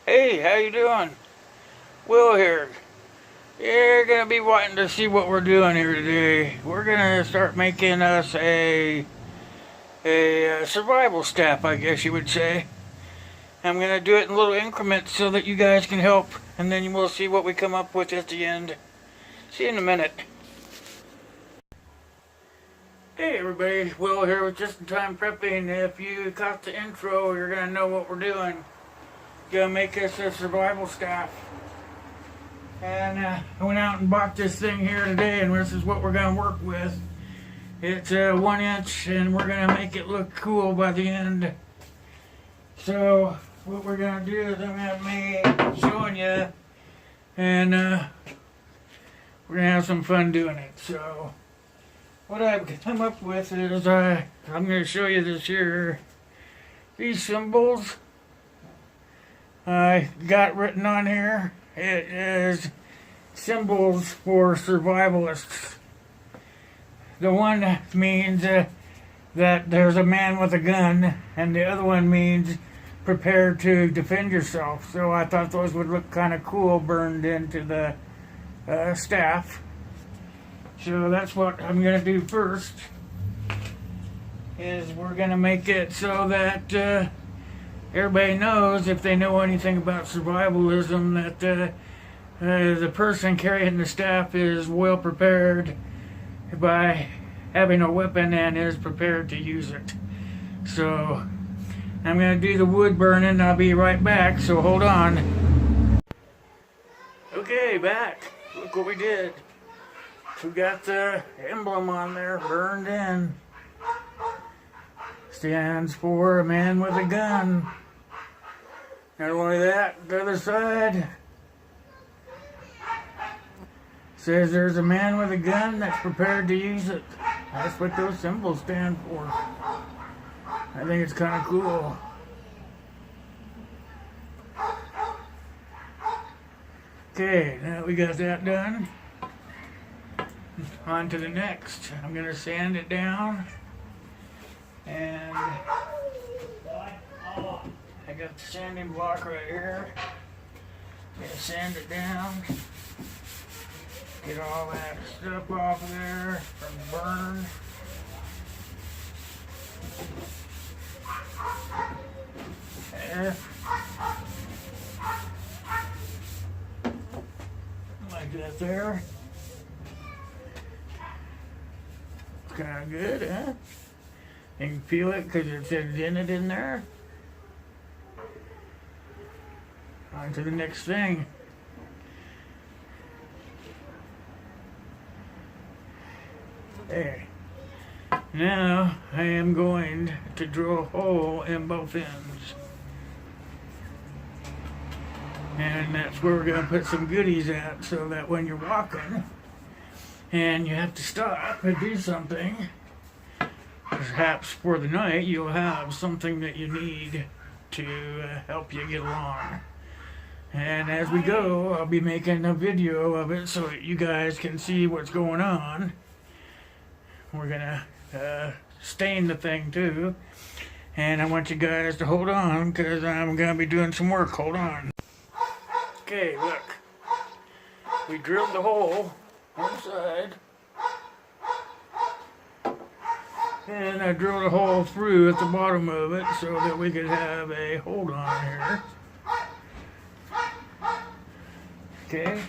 Hey, how you doing? Will here. You're gonna be wanting to see what we're doing here today. We're gonna start making us a survival staff, I guess you would say. I'm gonna do it in little increments so that you guys can help, and then we'll see what we come up with at the end. See you in a minute. Hey everybody, Will here with Just in Time Prepping. If you caught the intro, you're gonna know what we're doing. Gonna make us a survival staff. And I went out and bought this thing here today, and this is what we're going to work with. It's 1 inch, and we're going to make it look cool by the end. So what we're going to do is I'm going to be showing you, and we're going to have some fun doing it. So what I've come up with is I'm going to show you this here. These symbols I got written on here. It is symbols for survivalists. The one means that there's a man with a gun, and the other one means prepare to defend yourself. So I thought those would look kind of cool burned into the staff. So that's what I'm going to do first, is we're going to make it so that everybody knows, if they know anything about survivalism, that the person carrying the staff is well prepared by having a weapon and is prepared to use it. So I'm going to do the wood burning. I'll be right back, so hold on. Okay, back. Look what we did. We got the emblem on there burned in. Stands for a man with a gun. Not only that, the other side says there's a man with a gun that's prepared to use it. That's what those symbols stand for. I think it's kind of cool. Okay, now we got that done. On to the next. I'm going to sand it down. And I got the sanding block right here. Gonna sand it down. Get all that stuff off of there from the burn. There. Like that there. It's kind of good, huh? You can feel it because it's dented in there. On to the next thing. There. Now I am going to drill a hole in both ends. And that's where we're going to put some goodies at, so that when you're walking and you have to stop and do something, perhaps for the night, you'll have something that you need to help you get along. And as we go, I'll be making a video of it so that you guys can see what's going on. We're gonna stain the thing too. And I want you guys to hold on, because I'm gonna be doing some work. Hold on. Okay, look. We drilled the hole on the side. And I drilled a hole through at the bottom of it so that we could have a hold on here. Okay.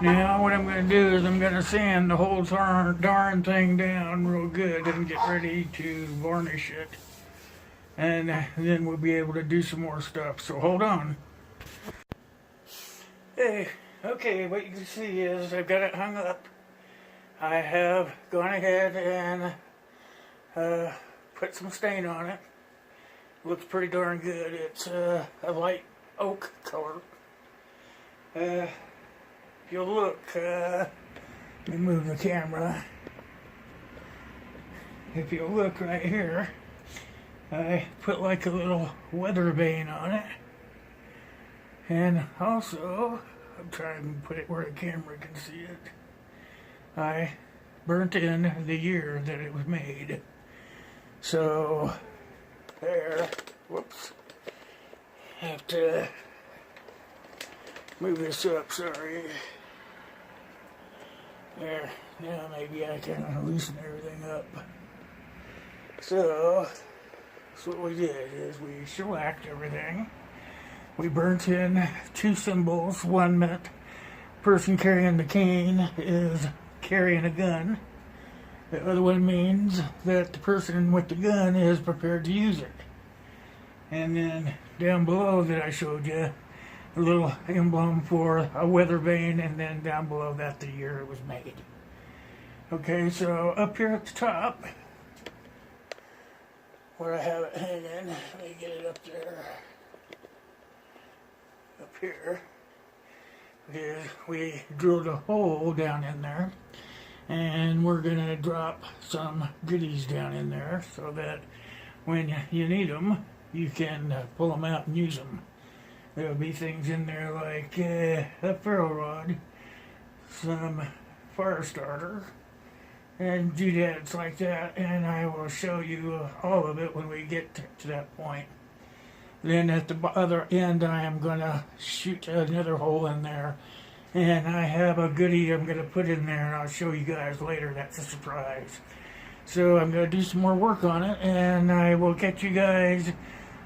Now what I'm going to do is I'm going to sand the whole darn thing down real good and get ready to varnish it. And then we'll be able to do some more stuff. So hold on. Hey, okay, what you can see is I've got it hung up. I have gone ahead and put some stain on it. Looks pretty darn good. It's a light oak color. If you'll look, let me move the camera. If you'll look right here, I put like a little weather vane on it. And also, I'm trying to put it where the camera can see it. I burnt in the year that it was made. So, there, whoops. have to move this up, sorry. There, now maybe I can loosen everything up. So, what we did is we shellacked everything. We burnt in 2 symbols. One meant person carrying the cane is carrying a gun. The other one means that the person with the gun is prepared to use it. And then down below that I showed you, a little emblem for a weather vane, and then down below that the year it was made. Okay, so up here at the top, where I have it hanging, let me get it up there. Up here, we drilled a hole down in there, and we're gonna drop some goodies down in there so that when you need them, you can pull them out and use them. There'll be things in there like a ferro rod, some fire starter, and doodads like that, and I will show you all of it when we get to that point. Then at the other end I am going to shoot another hole in there, and I have a goodie I'm going to put in there, and I'll show you guys later. That's a surprise. So I'm going to do some more work on it, and I will catch you guys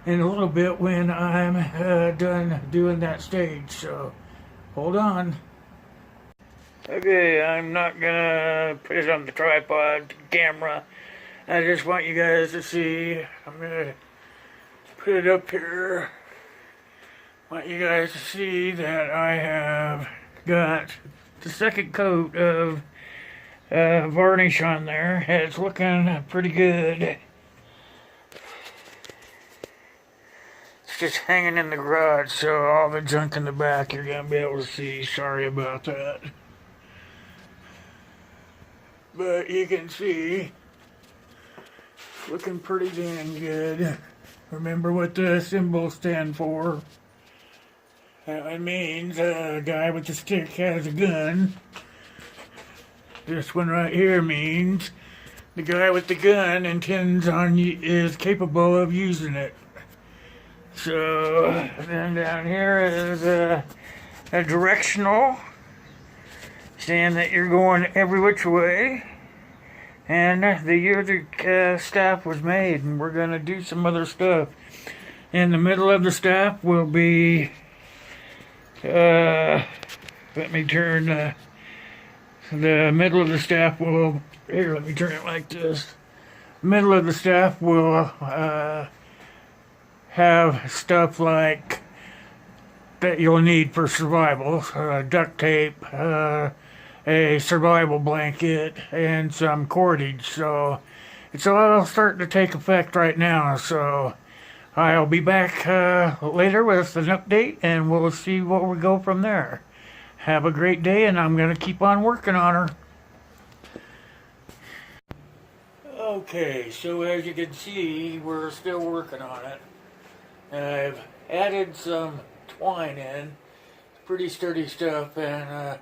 in a little bit when I'm done doing that stage. So hold on. Okay, I'm not gonna put it on the tripod camera. I just want you guys to see. I'm gonna put it up here. Want you guys to see that I have got the second coat of varnish on there. It's looking pretty good. It's just hanging in the garage, so all the junk in the back you're gonna be able to see. Sorry about that. But you can see, looking pretty dang good. Remember what the symbols stand for. It means a guy with a stick has a gun. This one right here means the guy with the gun is capable of using it. So then down here is a directional, saying that you're going every which way, and the year the staff was made, and we're going to do some other stuff. In the middle of the staff will be, let me turn, the middle of the staff will, here, let me turn it like this. Middle of the staff will have stuff like that you'll need for survival, duct tape, a survival blanket, and some cordage. So it's all starting to take effect right now. So I'll be back later with an update, and we'll see where we go from there. Have a great day, and I'm going to keep on working on her. Okay, so as you can see, we're still working on it. I've added some twine in. Pretty sturdy stuff, and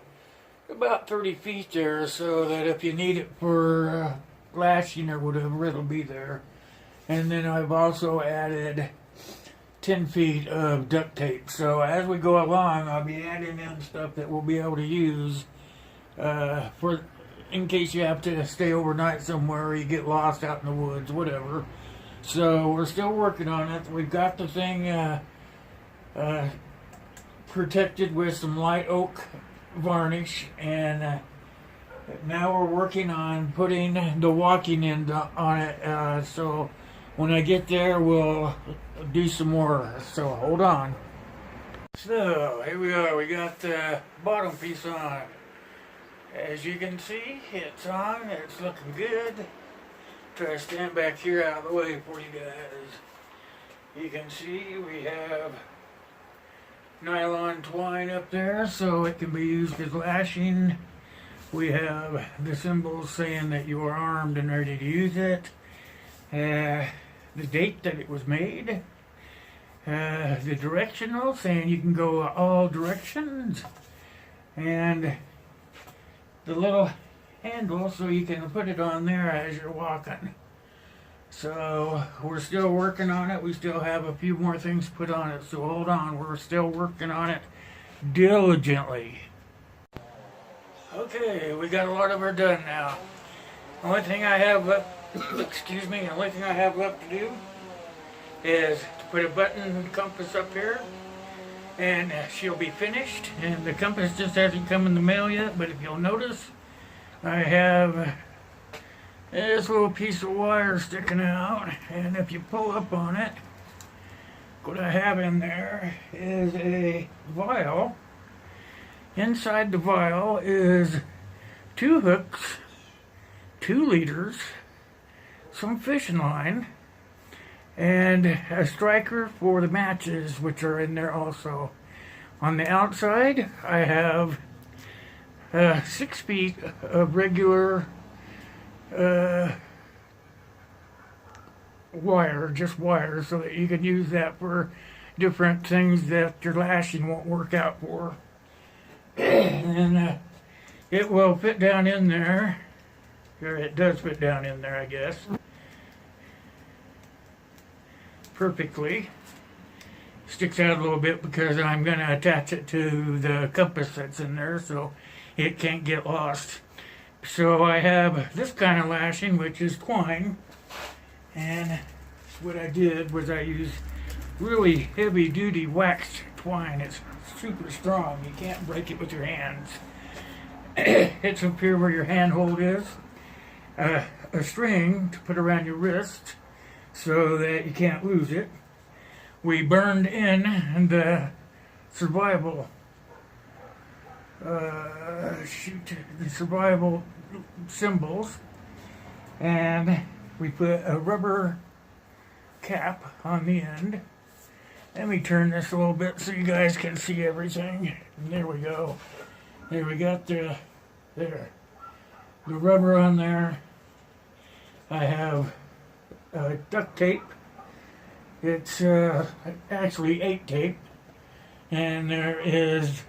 about 30 feet there, so that if you need it for lashing or whatever, it'll be there. And then I've also added 10 feet of duct tape. So as we go along, I'll be adding in stuff that we'll be able to use in case you have to stay overnight somewhere, or you get lost out in the woods, whatever. So we're still working on it. We've got the thing protected with some light oak varnish, and now we're working on putting the walking end on it. So when I get there, we'll do some more. So hold on. So here we are. We got the bottom piece on. As you can see, it's on. It's looking good. Try to stand back here out of the way for you guys. You can see we have nylon twine up there, so it can be used as lashing. We have the symbols saying that you are armed and ready to use it. The date that it was made. The directional saying you can go all directions. And the little handle so you can put it on there as you're walking. So we're still working on it. We still have a few more things to put on it. So hold on, we're still working on it diligently. Okay, we got a lot of her done now. Only thing I have left, excuse me, the only thing I have left to do is to put a button compass up here, and she'll be finished. And the compass just hasn't come in the mail yet, but if you'll notice, I have this little piece of wire sticking out, and if you pull up on it, what I have in there is a vial. Inside the vial is 2 hooks, 2 leaders, some fishing line, and a striker for the matches, which are in there also. On the outside, I have 6 feet of regular wire, just wire, so that you can use that for different things that your lashing won't work out for. And it will fit down in there. Or it does fit down in there, I guess. Perfectly. Sticks out a little bit because I'm going to attach it to the compass that's in there so it can't get lost. So I have this kind of lashing, which is twine, and what I did was I used really heavy duty waxed twine. It's super strong, you can't break it with your hands. It's up here where your handhold is. A string to put around your wrist so that you can't lose it. We burned in the survival the survival symbols, and we put a rubber cap on the end. Let me turn this a little bit so you guys can see everything. And there we go. There we got the rubber on there. I have duct tape. It's actually 8 tape, and there is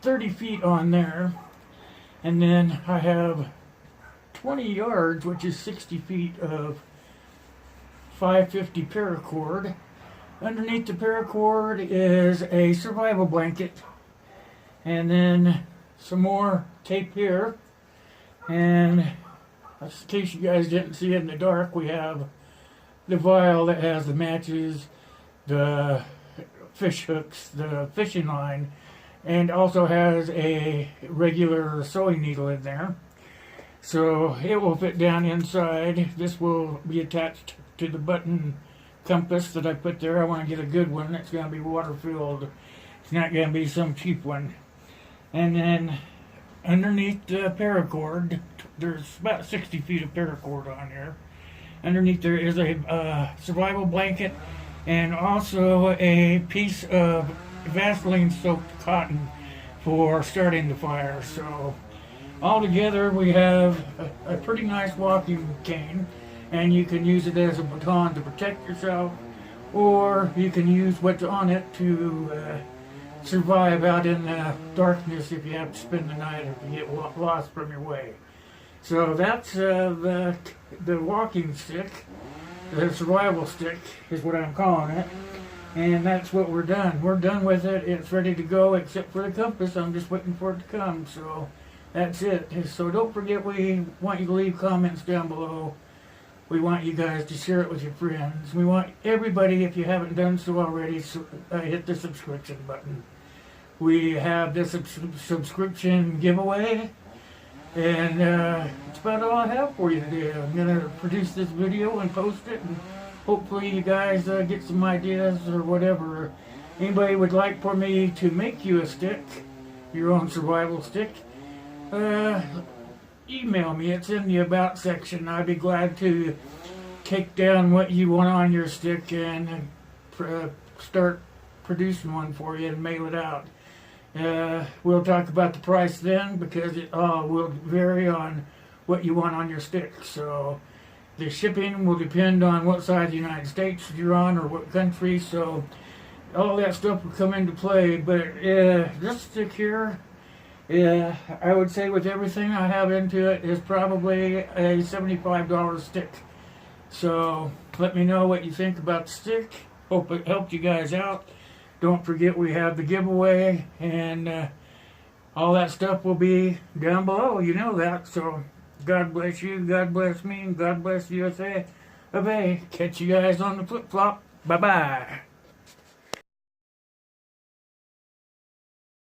30 feet on there, and then I have 20 yards, which is 60 feet of 550 paracord. Underneath the paracord is a survival blanket, and then some more tape here. And in case you guys didn't see it in the dark, we have the vial that has the matches, the fish hooks, the fishing line, and also has a regular sewing needle in there. So it will fit down inside. This will be attached to the button compass that I put there. I want to get a good one that's going to be water filled. It's not going to be some cheap one. And then underneath the paracord, there's about 60 feet of paracord on here. Underneath there is a survival blanket and also a piece of Vaseline soaked cotton for starting the fire. So altogether we have a pretty nice walking cane, and you can use it as a baton to protect yourself, or you can use what's on it to survive out in the darkness if you have to spend the night or if you get lost from your way. So that's the walking stick. The survival stick is what I'm calling it. And that's what we're done. We're done with it. It's ready to go except for the compass. I'm just waiting for it to come. So that's it. So don't forget, we want you to leave comments down below. We want you guys to share it with your friends. We want everybody, if you haven't done so already, hit the subscription button. We have this subscription giveaway. And that's about all I have for you today. I'm going to produce this video and post it, and hopefully you guys get some ideas or whatever. Anybody would like for me to make you a stick, your own survival stick, email me. It's in the About section. I'd be glad to take down what you want on your stick and start producing one for you and mail it out. We'll talk about the price then, because it will vary on what you want on your stick. So the shipping will depend on what side of the United States you're on or what country. So all that stuff will come into play. But this stick here, I would say with everything I have into it, is probably a $75 stick So let me know what you think about the stick. Hope it helped you guys out. Don't forget we have the giveaway, and all that stuff will be down below. You know that. So God bless you, God bless me, and God bless USA of A. Catch you guys on the flip-flop. Bye-bye.